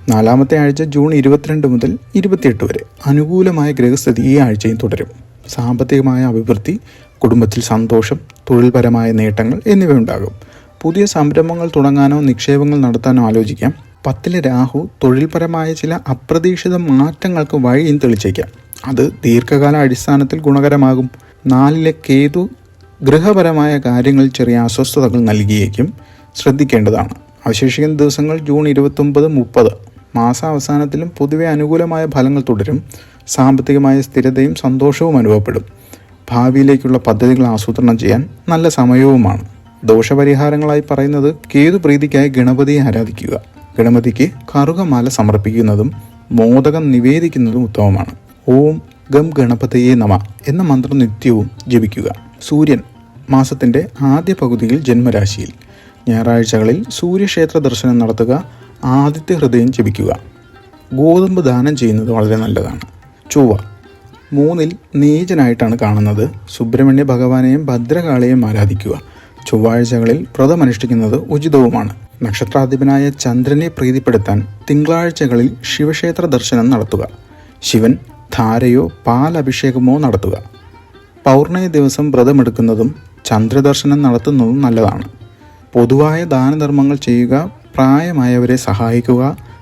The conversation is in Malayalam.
നാലാമത്തെ ആഴ്ച ജൂൺ 22 മുതൽ 28 വരെ. അനുകൂലമായ ഗ്രഹസ്ഥിതി ഈ ആഴ്ചയും തുടരും. സാമ്പത്തികമായ അഭിവൃദ്ധി, കുടുംബത്തിൽ സന്തോഷം, തൊഴിൽപരമായ നേട്ടങ്ങൾ എന്നിവയുണ്ടാകും. പുതിയ സംരംഭങ്ങൾ തുടങ്ങാനോ നിക്ഷേപങ്ങൾ നടത്താനോ ആലോചിക്കാം. 10-ലെ രാഹു തൊഴിൽപരമായ ചില അപ്രതീക്ഷിത മാറ്റങ്ങൾക്ക് വഴിയും തെളിച്ചേക്കാം. അത് ദീർഘകാല അടിസ്ഥാനത്തിൽ ഗുണകരമാകും. 4-ലെ കേതു ഗൃഹപരമായ കാര്യങ്ങളിൽ ചെറിയ അസ്വസ്ഥതകൾ നൽകിയേക്കും, ശ്രദ്ധിക്കേണ്ടതാണ്. അവശേഷിക്കുന്ന ദിവസങ്ങൾ ജൂൺ 29, 30. മാസാവസാനത്തിലും പൊതുവെ അനുകൂലമായ ഫലങ്ങൾ തുടരും. സാമ്പത്തികമായ സ്ഥിരതയും സന്തോഷവും അനുഭവപ്പെടും. ഭാവിയിലേക്കുള്ള പദ്ധതികൾ ആസൂത്രണം ചെയ്യാൻ നല്ല സമയവുമാണ്. ദോഷപരിഹാരങ്ങളായി പറയുന്നത് കേതു പ്രീതിക്കായി ഗണപതിയെ ആരാധിക്കുക. ഗണപതിക്ക് കറുകമാല സമർപ്പിക്കുന്നതും മോദകം നിവേദിക്കുന്നതും ഉത്തമമാണ്. ഓം ഗം ഗണപതയേ നമ എന്ന മന്ത്രം നിത്യവും ജപിക്കുക. സൂര്യൻ മാസത്തിൻ്റെ ആദ്യ പകുതിയിൽ ജന്മരാശിയിൽ. ഞായറാഴ്ചകളിൽ സൂര്യക്ഷേത്ര ദർശനം നടത്തുക. ആദിത്യ ഹൃദയം ജപിക്കുക. ഗോതമ്പ് ദാനം ചെയ്യുന്നത് വളരെ നല്ലതാണ്. ചൊവ്വ 3-ൽ നീചനായിട്ടാണ് കാണുന്നത്. സുബ്രഹ്മണ്യ ഭഗവാനെയും ഭദ്രകാളിയെയും ആരാധിക്കുക. ചൊവ്വാഴ്ചകളിൽ വ്രതമനുഷ്ഠിക്കുന്നത് ഉചിതവുമാണ്. നക്ഷത്രാധിപനായ ചന്ദ്രനെ പ്രീതിപ്പെടുത്താൻ തിങ്കളാഴ്ചകളിൽ ശിവക്ഷേത്ര ദർശനം നടത്തുക. ശിവൻ ധാരയോ പാലഭിഷേകമോ നടത്തുക. പൗർണമി ദിവസം വ്രതമെടുക്കുന്നതും ചന്ദ്രദർശനം നടത്തുന്നതും നല്ലതാണ്. പൊതുവായ ദാനധർമ്മങ്ങൾ ചെയ്യുക. പ്രായമായവരെ സഹായിക്കുക.